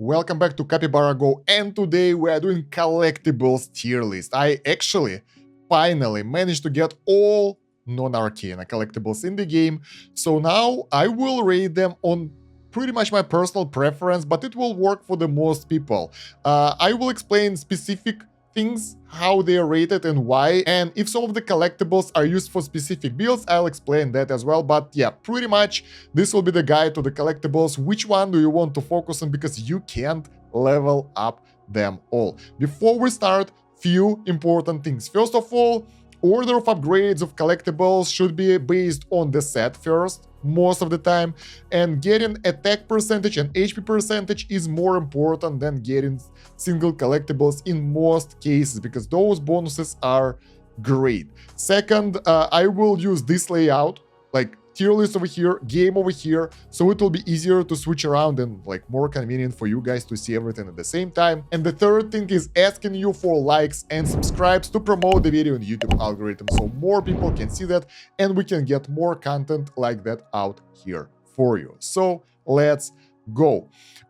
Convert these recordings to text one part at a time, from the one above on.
Welcome back to Capybara Go, and today we are doing collectibles tier list. I actually finally managed to get all non-Arcane collectibles in the game, so now I will rate them on pretty much my personal preference, but it will work for the most people. I will explain specific things, how they are rated and why, and if some of the collectibles are used for specific builds, I'll explain that as well. But yeah, pretty much this will be the guide to the collectibles. Which one do you want to focus on, because you can't level up them all. Before we start, few important things. First of all, order of upgrades of collectibles should be based on the set first, most of the time, and getting attack percentage and HP percentage is more important than getting single collectibles in most cases, because those bonuses are great. Second, I will use this layout, like tier list over here, game over here, so it will be easier to switch around and like more convenient for you guys to see everything at the same time. And the third thing is asking you for likes and subscribes to promote the video in YouTube algorithm, so more people can see that and we can get more content like that out here for you. So let's go.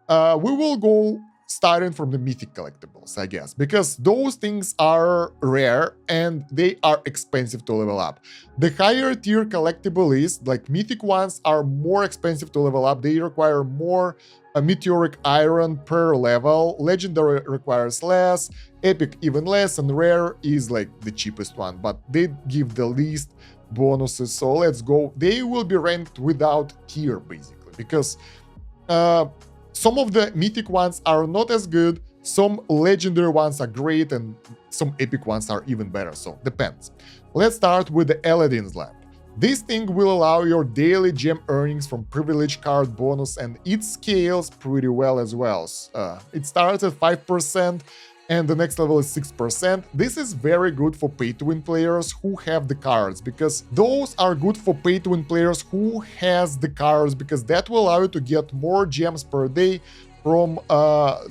We will go starting from the Mythic collectibles, I guess, because those things are rare and they are expensive to level up. The higher tier collectible is, like Mythic ones are more expensive to level up, they require more meteoric iron per level, legendary requires less, epic even less, and rare is like the cheapest one, but they give the least bonuses. So let's go. They will be ranked without tier basically, because some of the mythic ones are not as good, some legendary ones are great, and some epic ones are even better, so depends. Let's start with the Aladdin's Lamp. This thing will allow your daily gem earnings from privilege card bonus, and it scales pretty well as well. It starts at 5%, and the next level is 6%. This is very good for pay-to-win players who have the cards, because those are good for pay-to-win players who has the cards, because that will allow you to get more gems per day from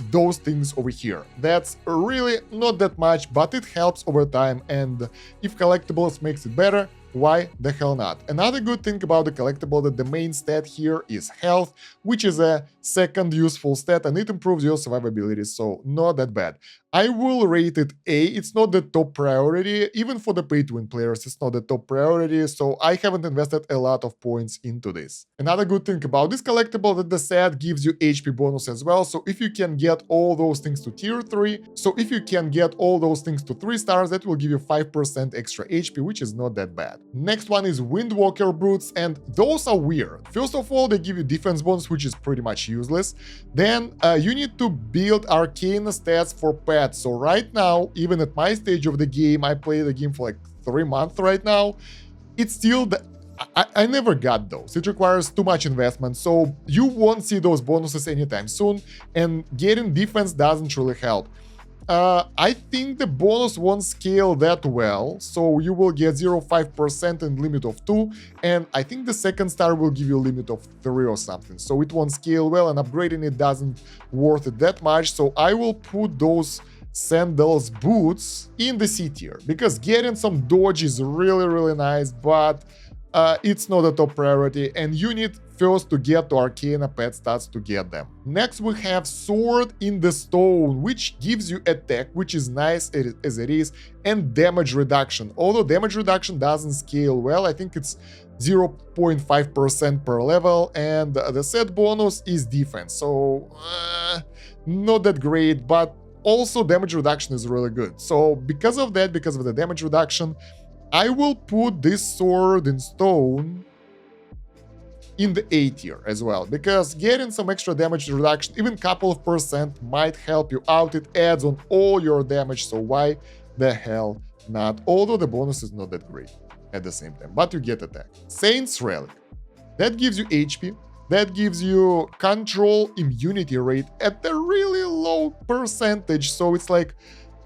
those things over here. That's really not that much, but it helps over time, and if collectibles makes it better, why the hell not? Another good thing about the collectible that the main stat here is health, which is a second useful stat and it improves your survivability, so not that bad. I will rate it A. It's not the top priority, even for the pay-to-win players, it's not the top priority, so I haven't invested a lot of points into this. Another good thing about this collectible that the set gives you HP bonus as well, so if you can get all those things to tier 3, so if you can get all those things to 3 stars, that will give you 5% extra HP, which is not that bad. Next one is Windwalker Brutes, and those are weird. First of all, they give you defense bonus, which is pretty much useless. Then you need to build Arcane stats for pets. So right now, even at my stage of the game, I play the game for like 3 months right now, it's still I never got those. It requires too much investment, so you won't see those bonuses anytime soon, and getting defense doesn't really help. I think the bonus won't scale that well, so you will get 0.5% and limit of 2, and I think the second star will give you a limit of 3 or something, so it won't scale well, and upgrading it doesn't worth it that much, so I will put those sandals boots in the C tier, because getting some dodge is really nice, but it's not a top priority, and you need first to get to Arcane pet stats to get them. Next we have Sword in the Stone, which gives you attack, which is nice as it is, and damage reduction. Although damage reduction doesn't scale well, I think it's 0.5% per level, and the set bonus is defense, so not that great, but also damage reduction is really good. So because of that, because of the damage reduction, I will put this Sword in Stone in the A tier as well, because getting some extra damage reduction, even a couple of percent, might help you out. It adds on all your damage, so why the hell not? Although the bonus is not that great at the same time, but you get attack. Saint's Relic. That gives you HP, that gives you control immunity rate at a really low percentage, so it's like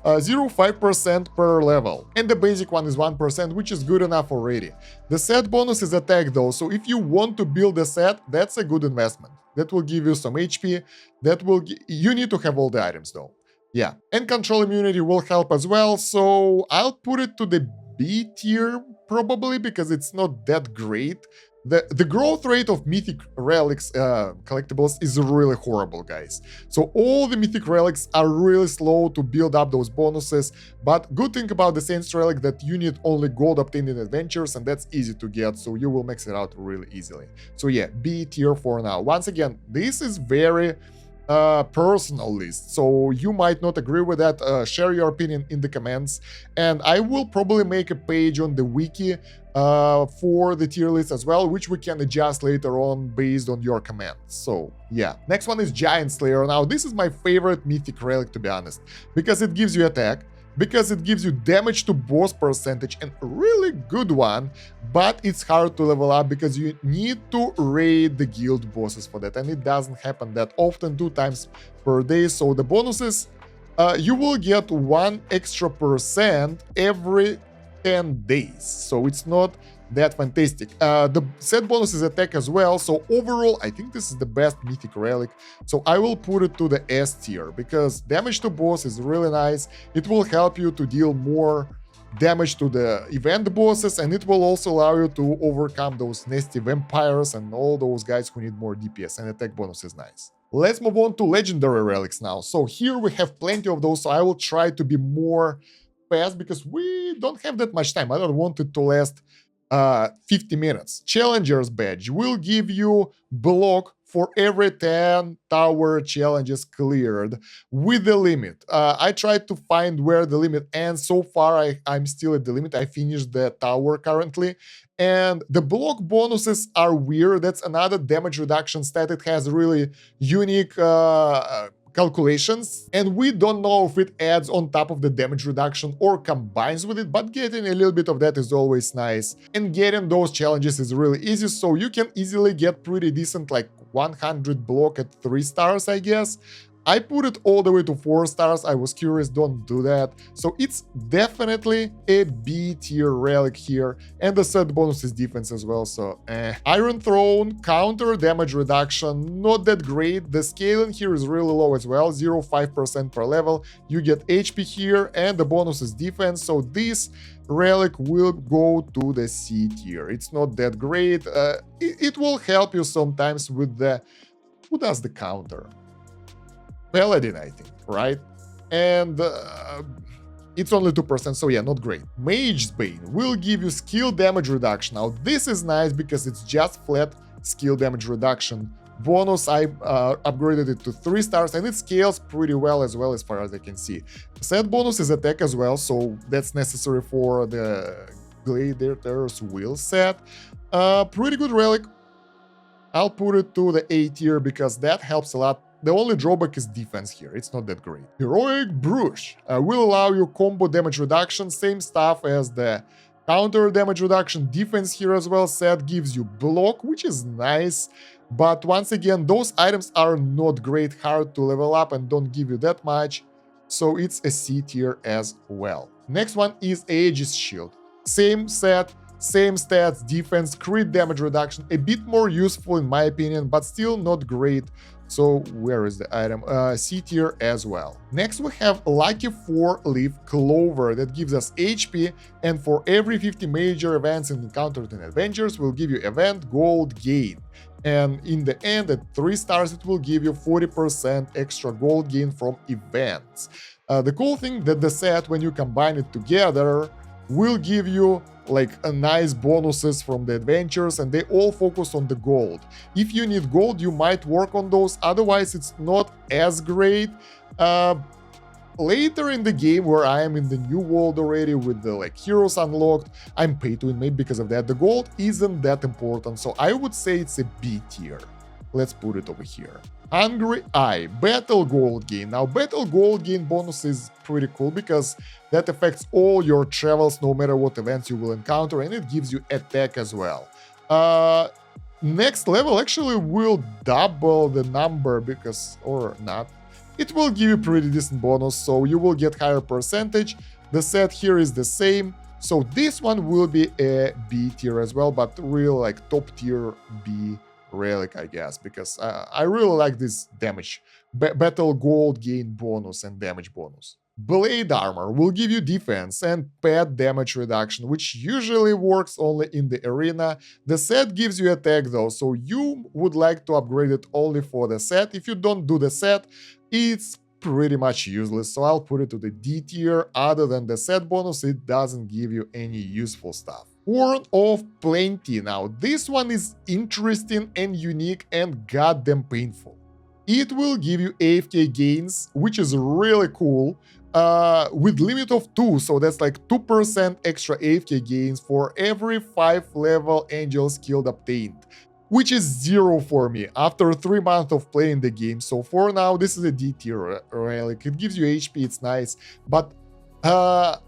0.5% per level, and the basic one is 1%, which is good enough already. The set bonus is attack though, so if you want to build a set, that's a good investment. That will give you some HP, that will you need to have all the items though. Yeah, and control immunity will help as well, so I'll put it to the B tier probably, because it's not that great. The growth rate of mythic relics collectibles is really horrible, guys. So all the mythic relics are really slow to build up those bonuses, but good thing about the Saints relic that you need only gold obtained in adventures, and that's easy to get, so you will max it out really easily. So yeah, B tier for now. Once again, this is very personal list, so you might not agree with that. Share your opinion in the comments, and I will probably make a page on the wiki for the tier list as well, which we can adjust later on based on your comments. So yeah, next one is Giant Slayer. Now this is my favorite mythic relic, to be honest, because it gives you attack, because it gives you damage to boss percentage, and a really good one, but it's hard to level up because you need to raid the guild bosses for that, and it doesn't happen that often, 2 times per day. So the bonuses, you will get 1 extra percent every 10 days, so it's not that fantastic. The set bonus is attack as well, so overall I think this is the best mythic relic, so I will put it to the S tier, because damage to boss is really nice. It will help you to deal more damage to the event bosses, and it will also allow you to overcome those nasty vampires and all those guys who need more DPS, and attack bonus is nice. Let's move on to legendary relics now. So here we have plenty of those, so I will try to be more fast because we don't have that much time. I don't want it to last 50 minutes. Challenger's badge will give you block for every 10 tower challenges cleared with the limit. I tried to find where the limit ends. So far, I'm still at the limit. I finished the tower currently. And the block bonuses are weird. That's another damage reduction stat. It has really unique calculations, and we don't know if it adds on top of the damage reduction or combines with it, but getting a little bit of that is always nice. And getting those challenges is really easy, so you can easily get pretty decent, like 100 block at 3 stars, I guess. I put it all the way to 4 stars. I was curious, don't do that. So it's definitely a B tier relic here, and the set bonus is defense as well, so Iron Throne, counter damage reduction, not that great. The scaling here is really low as well, 0.5% per level. You get HP here, and the bonus is defense, so this relic will go to the C tier. It's not that great. It will help you sometimes with the... Who does the counter? Paladin, I think, right? And it's only 2%, so yeah, not great. Mage's Bane will give you skill damage reduction. Now, this is nice because it's just flat skill damage reduction bonus. I upgraded it to 3 stars, and it scales pretty well as far as I can see. Set bonus is attack as well, so that's necessary for the Gladiator's Will set. Pretty good relic. I'll put it to the A tier because that helps a lot. The only drawback is defense here, it's not that great. Heroic Brush will allow you combo damage reduction, same stuff as the counter damage reduction. Defense here as well. Set gives you block, which is nice, but once again, those items are not great, hard to level up, and don't give you that much, so it's a C tier as well. Next one is Aegis Shield. Same set, same stats, defense, crit damage reduction, a bit more useful in my opinion, but still not great. So where is the item? C tier as well. Next we have Lucky 4-Leaf Clover that gives us HP, and for every 50 major events encountered in adventures will give you event gold gain. And in the end, at 3 stars, it will give you 40% extra gold gain from events. The cool thing that the set, when you combine it together, will give you like a nice bonuses from the adventures, and they all focus on the gold. If you need gold, you might work on those, otherwise it's not as great. Later in the game, where I am in the new world already with the like heroes unlocked, I'm pay to win maybe because of that. The gold isn't that important, so I would say it's a B tier. Let's put it over here. Hungry Eye, Battle Gold Gain. Now, Battle Gold Gain bonus is pretty cool because that affects all your travels, no matter what events you will encounter, and it gives you attack as well. Next level actually will double the number because, or not, it will give you pretty decent bonus, so you will get higher percentage. The set here is the same, so this one will be a B tier as well, but real like top tier B relic, I guess, because I really like this damage, battle gold gain bonus and damage bonus. Blade armor will give you defense and pet damage reduction, which usually works only in the arena. The set gives you attack though, so you would like to upgrade it only for the set. If you don't do the set, it's pretty much useless, so I'll put it to the D tier. Other than the set bonus, it doesn't give you any useful stuff. Horn of Plenty. Now, this one is interesting and unique and goddamn painful. It will give you AFK gains, which is really cool, with limit of 2, so that's like 2% extra AFK gains for every 5 level angel skill obtained, which is 0 for me after 3 months of playing the game. So for now, this is a D tier relic. It gives you HP, it's nice, but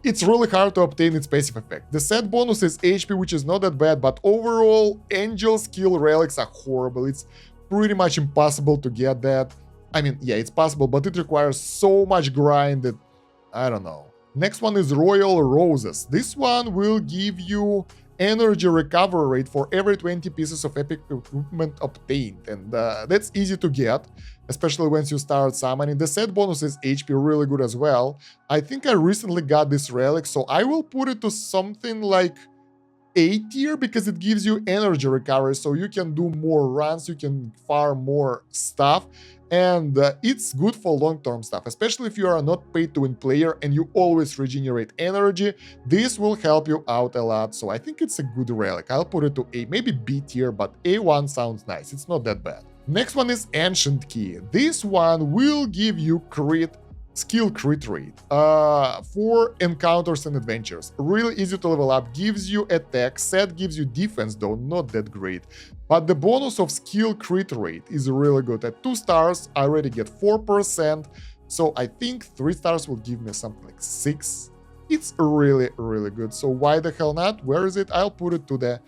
it's really hard to obtain its passive effect. The set bonus is HP, which is not that bad, but overall, angel skill relics are horrible. It's pretty much impossible to get that. I mean, yeah, it's possible, but it requires so much grind that I don't know. Next one is Royal Roses. This one will give you energy recovery rate for every 20 pieces of epic equipment obtained, and that's easy to get, especially once you start summoning. The set bonus is HP, really good as well. I think I recently got this relic, so I will put it to something like A tier because it gives you energy recovery, so you can do more runs, you can farm more stuff, and it's good for long-term stuff, especially if you are not pay-to-win player and you always regenerate energy. This will help you out a lot, so I think it's a good relic. I'll put it to A, maybe B tier, but A1 sounds nice, it's not that bad. Next one is Ancient Key. This one will give you skill crit rate for encounters and adventures. Really easy to level up, gives you attack, set gives you defense though, not that great. But the bonus of skill crit rate is really good. At 2 stars, I already get 4%, so I think 3 stars will give me something like 6. It's really, really good, so why the hell not? Where is it? I'll put it to the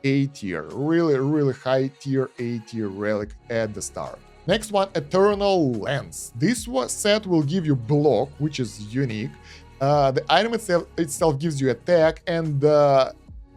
A tier. Really, really high tier A tier relic at the start. Next one, Eternal Lens. This set will give you block, which is unique. The item itself gives you attack, and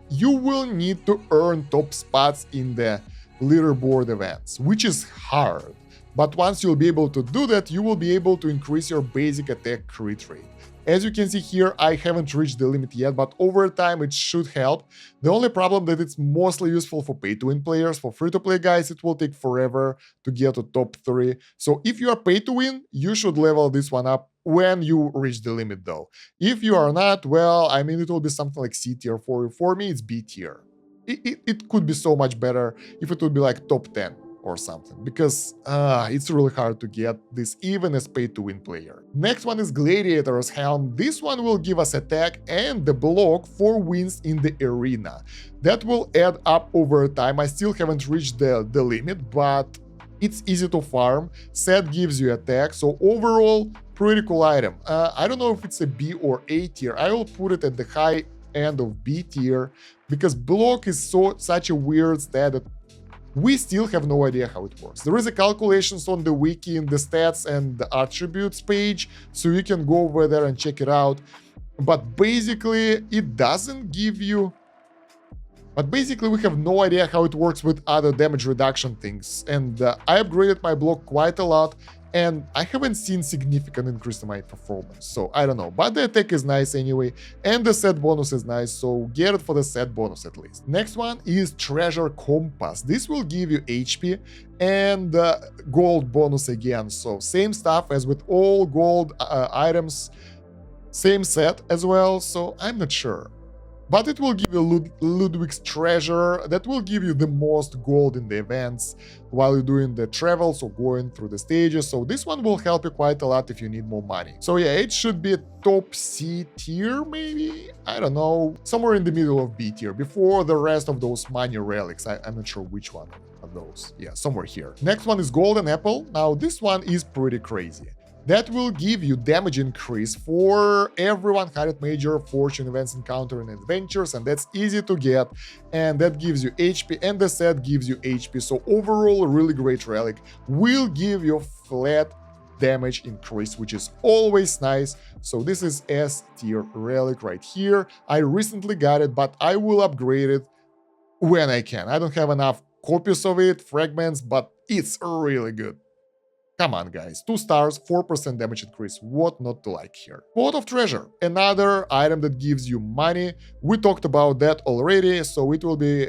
you will need to earn top spots in the leaderboard events, which is hard. But once you'll be able to do that, you will be able to increase your basic attack crit rate. As you can see here, I haven't reached the limit yet, but over time it should help. The only problem that it's mostly useful for pay-to-win players. For free-to-play guys, it will take forever to get to top 3. So if you are pay-to-win, you should level this one up when you reach the limit though. If you are not, well, I mean, it will be something like C tier for you. For me, it's B tier. It could be so much better if it would be like top 10. Or something, because it's really hard to get this even as pay-to-win player. Next one is Gladiator's Helm. This one will give us attack and the block for wins in the arena. That will add up over time. I still haven't reached the limit, but it's easy to farm. Set gives you attack, so overall, pretty cool item. I don't know if it's a B or A tier. I will put it at the high end of B tier, because block is such a weird stat that we still have no idea how it works. There is a calculations on the wiki in the stats and the attributes page, so you can go over there and check it out. But basically, it doesn't give you... But basically, we have no idea how it works with other damage reduction things. And I upgraded my block quite a lot, and I haven't seen significant increase in my performance, so I don't know. But the attack is nice anyway, and the set bonus is nice, so get it for the set bonus at least. Next one is Treasure Compass. This will give you HP and gold bonus again, so same stuff as with all gold items, same set as well, so I'm not sure. But it will give you Ludwig's treasure, that will give you the most gold in the events while you're doing the travels or going through the stages, so this one will help you quite a lot if you need more money. So yeah, it should be a top C tier maybe? I don't know, somewhere in the middle of B tier, before the rest of those money relics. I'm not sure which one of those. Yeah, somewhere here. Next one is Golden Apple. Now this one is pretty crazy. That will give you damage increase for every 100 major fortune events encounter and adventures, and that's easy to get, and that gives you HP, and the set gives you HP, so overall a really great relic. Will give you flat damage increase, which is always nice. So this is S tier relic right here. I recently got it, but I will upgrade it when I can. I don't have enough copies of it, fragments, but it's really good. Come on, guys. 2 stars, 4% damage increase. What not to like here? Pot of Treasure, another item that gives you money. We talked about that already, so it will be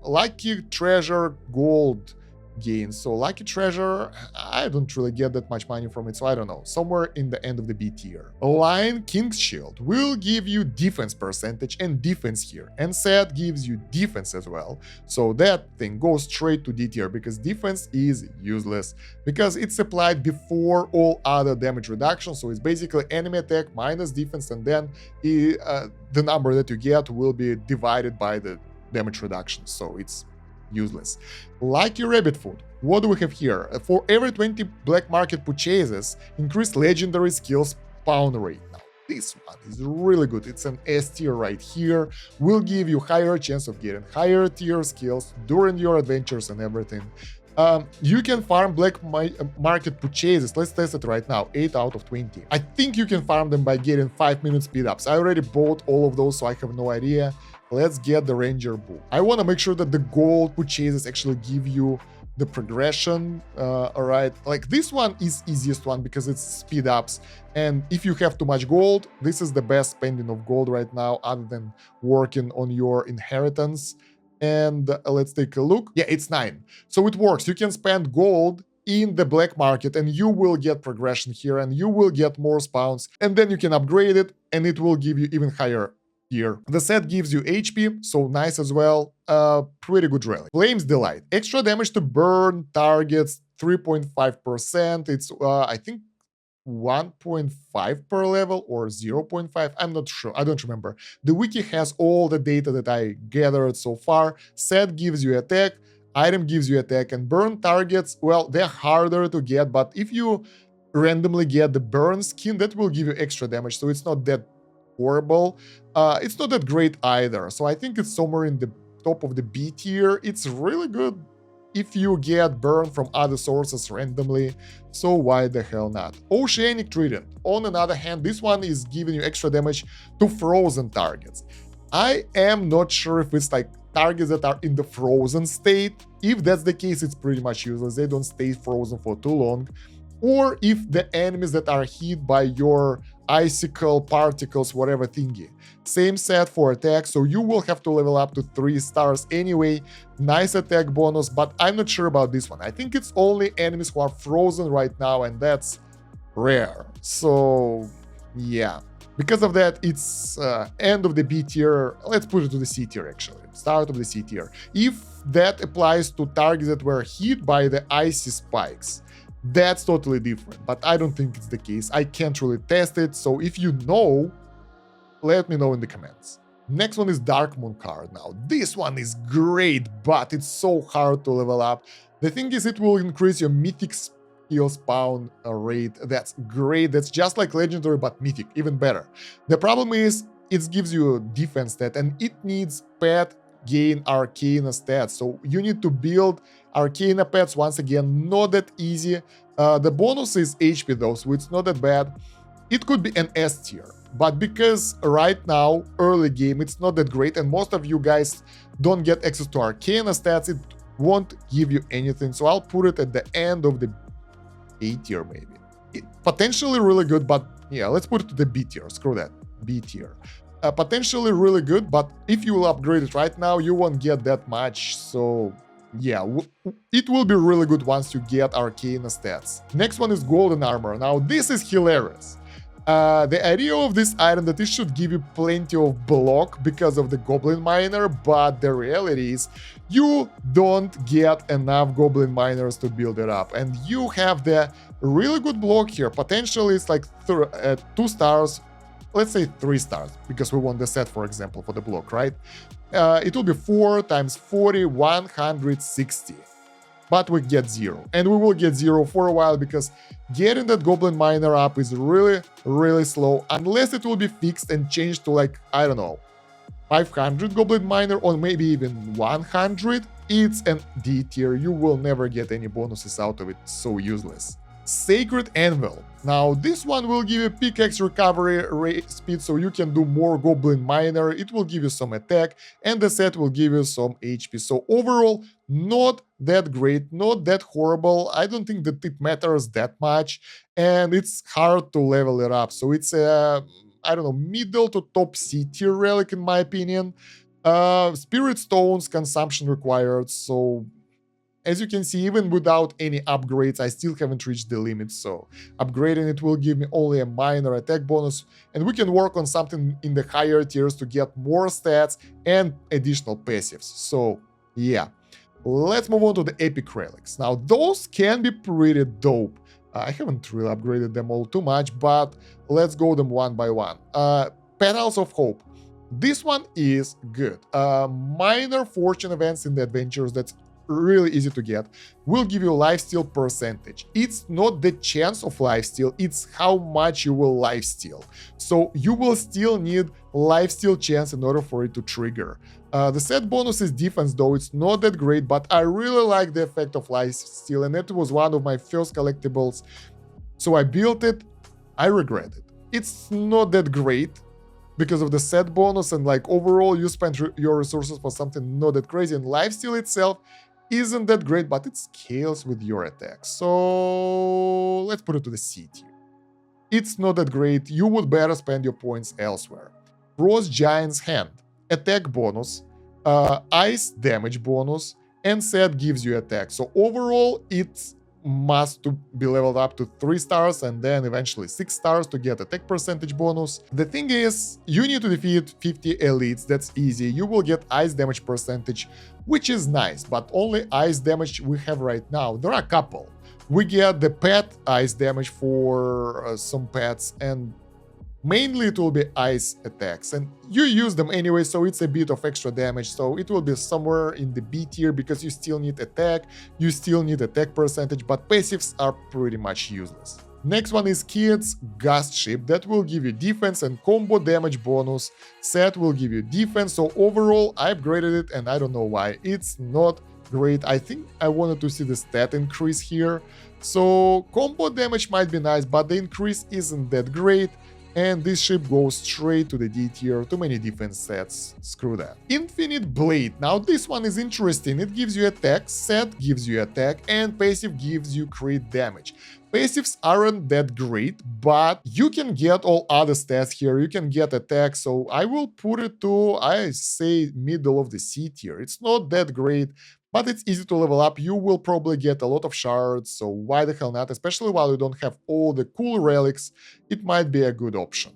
Lucky Treasure Gold gain. So Lucky Treasure, I don't really get that much money from it, so I don't know. Somewhere in the end of the B tier. Lion King's Shield will give you defense percentage and defense here. And Set gives you defense as well. So that thing goes straight to D tier because defense is useless. Because it's applied before all other damage reduction. So it's basically enemy attack minus defense, and then the number that you get will be divided by the damage reduction. So it's useless. Lucky Rabbit Food. What do we have here? For every 20 black market purchases, increase legendary skills spawn rate. Now, this one is really good. It's an S tier right here. Will give you higher chance of getting higher tier skills during your adventures and everything. You can farm black market purchases. Let's test it right now. 8 out of 20. I think you can farm them by getting 5-minute speed ups. I already bought all of those, so I have no idea. Let's get the Ranger Book. I want to make sure that the gold purchases actually give you the progression. Alright, like this one is easiest one because it's speed ups, and if you have too much gold, this is the best spending of gold right now other than working on your inheritance. And let's take a look. Yeah, it's 9. So it works. You can spend gold in the black market and you will get progression here and you will get more spawns, and then you can upgrade it and it will give you even higher here. The set gives you HP, so nice as well. Pretty good relic. Flame's Delight. Extra damage to burn targets 3.5%. It's I think 1.5 per level or 0.5. I'm not sure. I don't remember. The wiki has all the data that I gathered so far. Set gives you attack, item gives you attack, and burn targets, well, they're harder to get, but if you randomly get the burn skin, that will give you extra damage, so it's not that horrible. It's not that great either, so I think it's somewhere in the top of the B tier. It's really good if you get burn from other sources randomly, so why the hell not? Oceanic Trident. On another hand, this one is giving you extra damage to frozen targets. I am not sure if it's like targets that are in the frozen state. If that's the case, it's pretty much useless. They don't stay frozen for too long. Or if the enemies that are hit by your icicle, particles, whatever thingy. Same set for attack, so you will have to level up to 3 stars anyway. Nice attack bonus, but I'm not sure about this one. I think it's only enemies who are frozen right now, and that's rare. So yeah, because of that, it's end of the B tier. Let's put it to the C tier actually. Start of the C tier. If that applies to targets that were hit by the icy spikes, that's totally different, but I don't think it's the case. I can't really test it, so if you know, let me know in the comments. Next one is Dark Moon card. Now, this one is great, but it's so hard to level up. The thing is, it will increase your Mythic skill spawn rate. That's great. That's just like Legendary, but Mythic, even better. The problem is, it gives you a defense stat, and it needs pet gain Arcane stats, so you need to build Arcane pets. Once again, not that easy. The bonus is HP though, so it's not that bad. It could be an S tier, but because right now, early game, it's not that great, and most of you guys don't get access to Arcane stats, it won't give you anything, so I'll put it at the end of the A tier maybe. Potentially really good, but yeah, let's put it to the B tier. Screw that. B tier. Potentially really good, but if you will upgrade it right now, you won't get that much, so yeah, it will be really good once you get Arcane stats. Next one is Golden Armor. Now, this is hilarious. The idea of this item that it should give you plenty of block because of the Goblin Miner, but the reality is you don't get enough Goblin Miners to build it up, and you have the really good block here. Potentially it's like 2 stars, let's say 3 stars, because we want the set, for example, for the block, right? It will be 4 times 40, 160. But we get 0. And we will get 0 for a while, because getting that Goblin Miner up is really, really slow, unless it will be fixed and changed to, like, I don't know, 500 Goblin Miner, or maybe even 100. It's an D tier. You will never get any bonuses out of it. So useless. Sacred Anvil. Now, this one will give you pickaxe recovery rate speed, so you can do more goblin miner. It will give you some attack, and the set will give you some HP. So overall, not that great, not that horrible. I don't think that it matters that much, and it's hard to level it up. So it's a, I don't know, middle to top C tier relic in my opinion. Spirit stones consumption required, so as you can see, even without any upgrades, I still haven't reached the limit, so upgrading it will give me only a minor attack bonus, and we can work on something in the higher tiers to get more stats and additional passives. So yeah, let's move on to the epic relics. Now, those can be pretty dope. I haven't really upgraded them all too much, but let's go them one by one. Petals of Hope. This one is good. Minor fortune events in the adventures, that's really easy to get, will give you lifesteal percentage. It's not the chance of lifesteal, it's how much you will lifesteal. So you will still need lifesteal chance in order for it to trigger. The set bonus is defense, though it's not that great, but I really like the effect of lifesteal, and it was one of my first collectibles. So I built it, I regret it. It's not that great because of the set bonus, and like overall you spend your resources for something not that crazy, and lifesteal itself isn't that great, but it scales with your attack. So let's put it to the C tier. It's not that great, you would better spend your points elsewhere. Frost Giant's Hand, attack bonus, ice damage bonus, and set gives you attack. So overall it's must to be leveled up to 3 stars and then eventually 6 stars to get attack percentage bonus. The thing is, you need to defeat 50 elites, that's easy. You will get ice damage percentage, which is nice, but only ice damage we have right now. There are a couple. We get the pet ice damage for some pets, and mainly it will be ice attacks, and you use them anyway, so it's a bit of extra damage, so it will be somewhere in the B tier because you still need attack, you still need attack percentage, but passives are pretty much useless. Next one is Kids Gust Ship, that will give you defense and combo damage bonus. Set will give you defense, so overall I upgraded it, and I don't know why, it's not great. I think I wanted to see the stat increase here. So combo damage might be nice, but the increase isn't that great. And this ship goes straight to the D tier, too many defense sets, screw that. Infinite Blade, now this one is interesting, it gives you attack, set gives you attack, and passive gives you crit damage. Passives aren't that great, but you can get all other stats here, you can get attack, so I will put it to, I say, middle of the C tier. It's not that great, but it's easy to level up, you will probably get a lot of shards, so why the hell not, especially while you don't have all the cool relics, it might be a good option.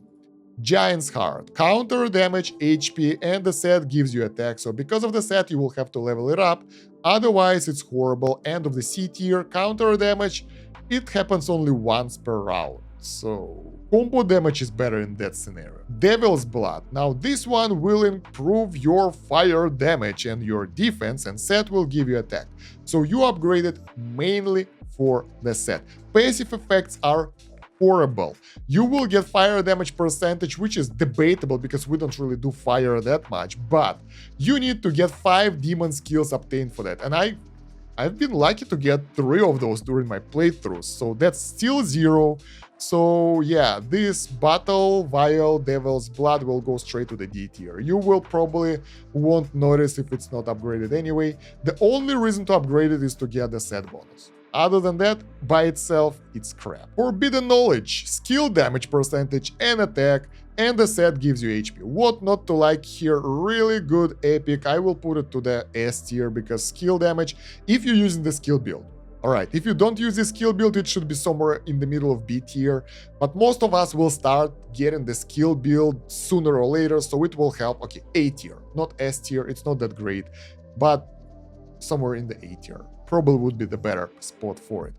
Giant's Heart, counter damage, HP, and the set gives you attack, so because of the set you will have to level it up, otherwise it's horrible. End of the C tier, counter damage, it happens only once per round, so combo damage is better in that scenario. Devil's Blood, now this one will improve your fire damage and your defense, and set will give you attack, so you upgrade it mainly for the set. Passive effects are horrible. You will get fire damage percentage, which is debatable because we don't really do fire that much, but you need to get 5 demon skills obtained for that, and I've been lucky to get 3 of those during my playthroughs, so that's still 0. So yeah, this Battle Vial Devil's Blood will go straight to the D tier. You will probably won't notice if it's not upgraded anyway. The only reason to upgrade it is to get the set bonus. Other than that, by itself, it's crap. Forbidden Knowledge, skill damage percentage and attack, and the set gives you HP. What not to like here, really good epic. I will put it to the S tier because skill damage, if you're using the skill build. Alright, if you don't use this skill build, it should be somewhere in the middle of B tier, but most of us will start getting the skill build sooner or later, so it will help. Okay, A tier, not S tier, it's not that great, but somewhere in the A tier. Probably would be the better spot for it.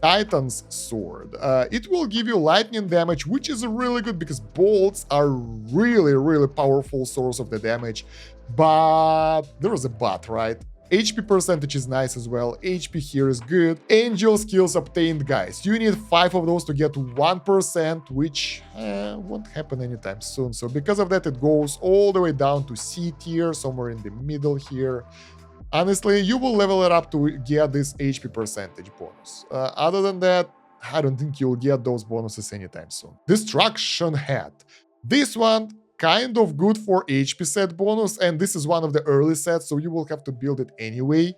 Titan's Sword. It will give you lightning damage, which is really good because bolts are really powerful source of the damage, but there is a but, right? HP percentage is nice as well, HP here is good. Angel skills obtained, guys. You need 5 of those to get 1%, which won't happen anytime soon. So because of that, it goes all the way down to C tier, somewhere in the middle here. Honestly, you will level it up to get this HP percentage bonus. Other than that, I don't think you'll get those bonuses anytime soon. Destruction Hat. This one kind of good for HP set bonus, and this is one of the early sets, so you will have to build it anyway.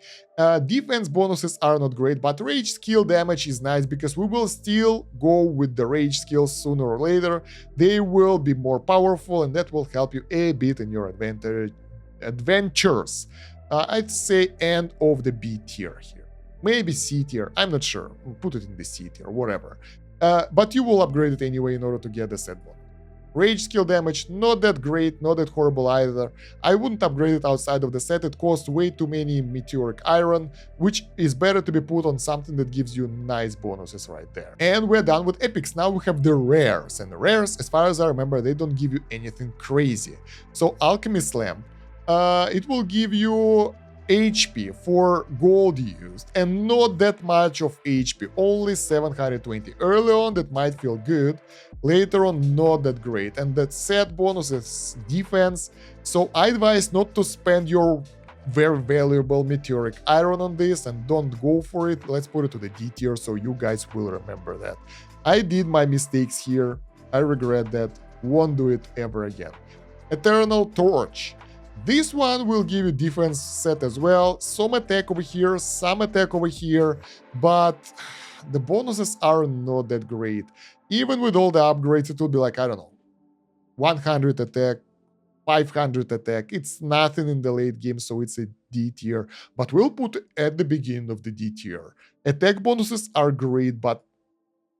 Defense bonuses are not great, but rage skill damage is nice because we will still go with the rage skills sooner or later. They will be more powerful, and that will help you a bit in your adventures. I'd say end of the B tier here. Maybe C tier, I'm not sure. Put it in the C tier, whatever. But you will upgrade it anyway in order to get the set bonus. Rage skill damage, not that great, not that horrible either. I wouldn't upgrade it outside of the set, it costs way too many meteoric iron, which is better to be put on something that gives you nice bonuses right there. And we're done with epics, now we have the rares. And the rares, as far as I remember, they don't give you anything crazy. So Alchemist Lamp, it will give you HP for gold used, and not that much of HP, only 720. Early on that might feel good, later on not that great, and that set bonus is defense, so I advise not to spend your very valuable meteoric iron on this, and don't go for it. Let's put it to the D tier so you guys will remember that. I did my mistakes here, I regret that, won't do it ever again. Eternal Torch. This one will give you defense set as well, some attack over here, some attack over here, but the bonuses are not that great. Even with all the upgrades, it will be like, I don't know, 100 attack, 500 attack. It's nothing in the late game, so it's a D tier, but we'll put it at the beginning of the D tier. Attack bonuses are great, but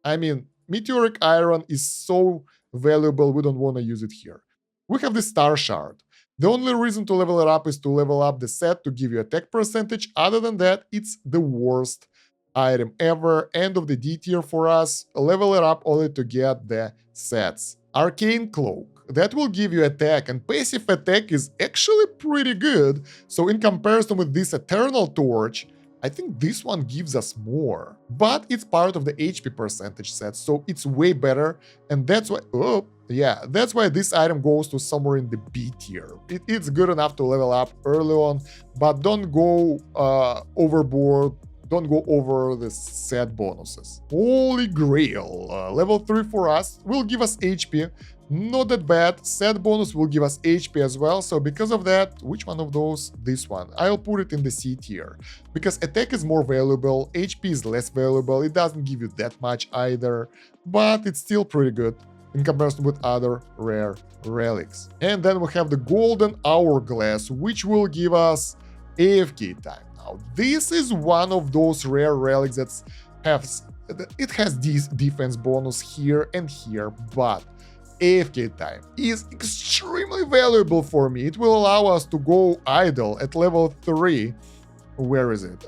I mean, meteoric iron is so valuable, we don't want to use it here. We have the Star Shard. The only reason to level it up is to level up the set to give you attack percentage. Other than that, it's the worst item ever. End of the D tier for us. Level it up only to get the sets. Arcane Cloak. That will give you attack, and passive attack is actually pretty good. So in comparison with this Eternal Torch, I think this one gives us more. But it's part of the HP percentage set, so it's way better. And that's why... Oh, yeah, that's why this item goes to somewhere in the B tier. It's good enough to level up early on, but don't go overboard, don't go over the set bonuses. Holy Grail, level 3 for us, will give us HP, not that bad. Set bonus will give us HP as well, so because of that, which one of those? This one. I'll put it in the C tier, because attack is more valuable, HP is less valuable, it doesn't give you that much either, but it's still pretty good in comparison with other rare relics. And then we have the Golden Hourglass, which will give us AFK time. Now, this is one of those rare relics that has this defense bonus here and here, but AFK time is extremely valuable for me. It will allow us to go idle at level 3. Where is it?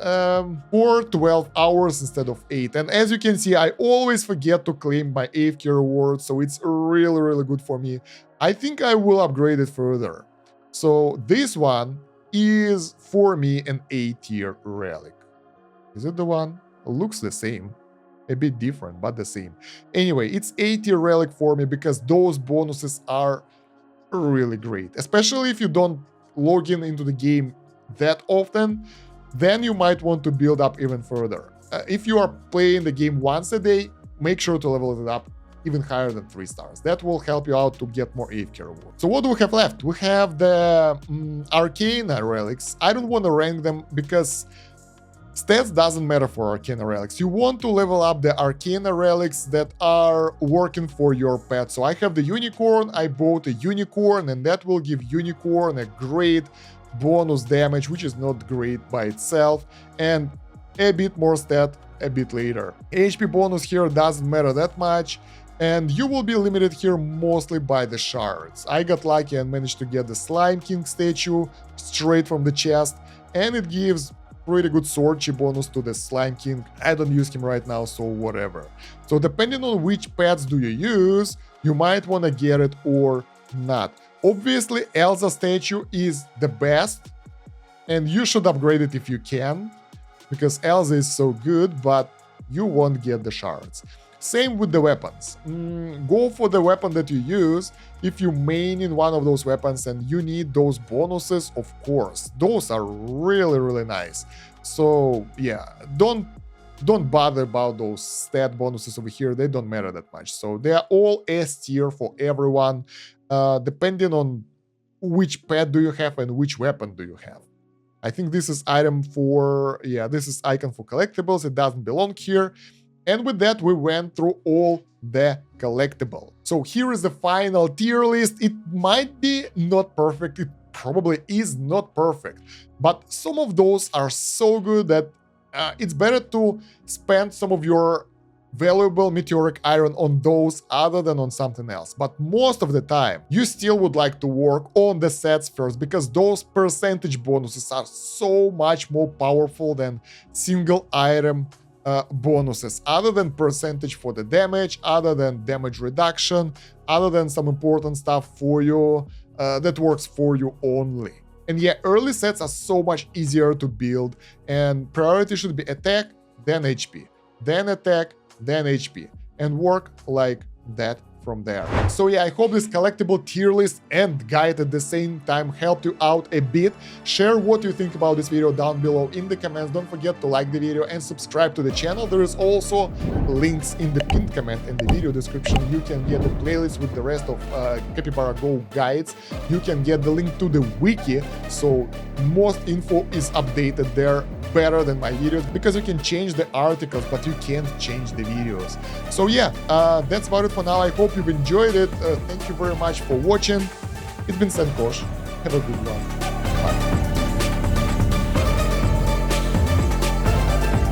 For 12 hours instead of 8. And as you can see, I always forget to claim my AFK reward, so it's really, really good for me. I think I will upgrade it further. So this one is, for me, an A tier relic. Is it the one? It looks the same. A bit different, but the same. Anyway, it's A tier relic for me because those bonuses are really great. Especially if you don't log into the game that often, then you might want to build up even further. If you are playing the game once a day, make sure to level it up even higher than 3 stars. That will help you out to get more AFK rewards. So what do we have left? We have the Arcane relics. I don't want to rank them because stats doesn't matter for Arcane relics. You want to level up the Arcane relics that are working for your pet. So I have the Unicorn, I bought a Unicorn, and that will give Unicorn a great bonus damage, which is not great by itself, and a bit more stat a bit later. HP bonus here doesn't matter that much, and you will be limited here mostly by the shards. I got lucky and managed to get the Slime King statue straight from the chest, and it gives pretty good sword chi bonus to the Slime King. I don't use him right now, so whatever. So depending on which pets do you use, you might want to get it or not. Obviously, Elsa statue is the best, and you should upgrade it if you can, because Elsa is so good, but you won't get the shards. Same with the weapons. Go for the weapon that you use. If you main in one of those weapons and you need those bonuses, of course, those are really, really nice. So yeah, don't don't bother about those stat bonuses over here. They don't matter that much. So they are all S tier for everyone, depending on which pet do you have and which weapon do you have. I think this is item for, yeah, this is icon for collectibles. It doesn't belong here. And with that, we went through all the collectible. So here is the final tier list. It might be not perfect. It probably is not perfect. But some of those are so good that it's better to spend some of your valuable meteoric iron on those other than on something else. But most of the time, you still would like to work on the sets first, because those percentage bonuses are so much more powerful than single item bonuses, other than percentage for the damage, other than damage reduction, other than some important stuff for you that works for you only. And yeah, early sets are so much easier to build, and priority should be attack, then HP, then attack, then HP, and work like that from there. So yeah, I hope this collectible tier list and guide at the same time helped you out a bit. Share what you think about this video down below in the comments. Don't forget to like the video and subscribe to the channel. There is also links in the pinned comment in the video description. You can get the playlist with the rest of Capybara Go guides. You can get the link to the wiki, so most info is updated there better than my videos, because you can change the articles but you can't change the videos. So yeah, that's about it for now. I hope you've enjoyed it. Thank you very much for watching. It's been Kosh. Have a good one.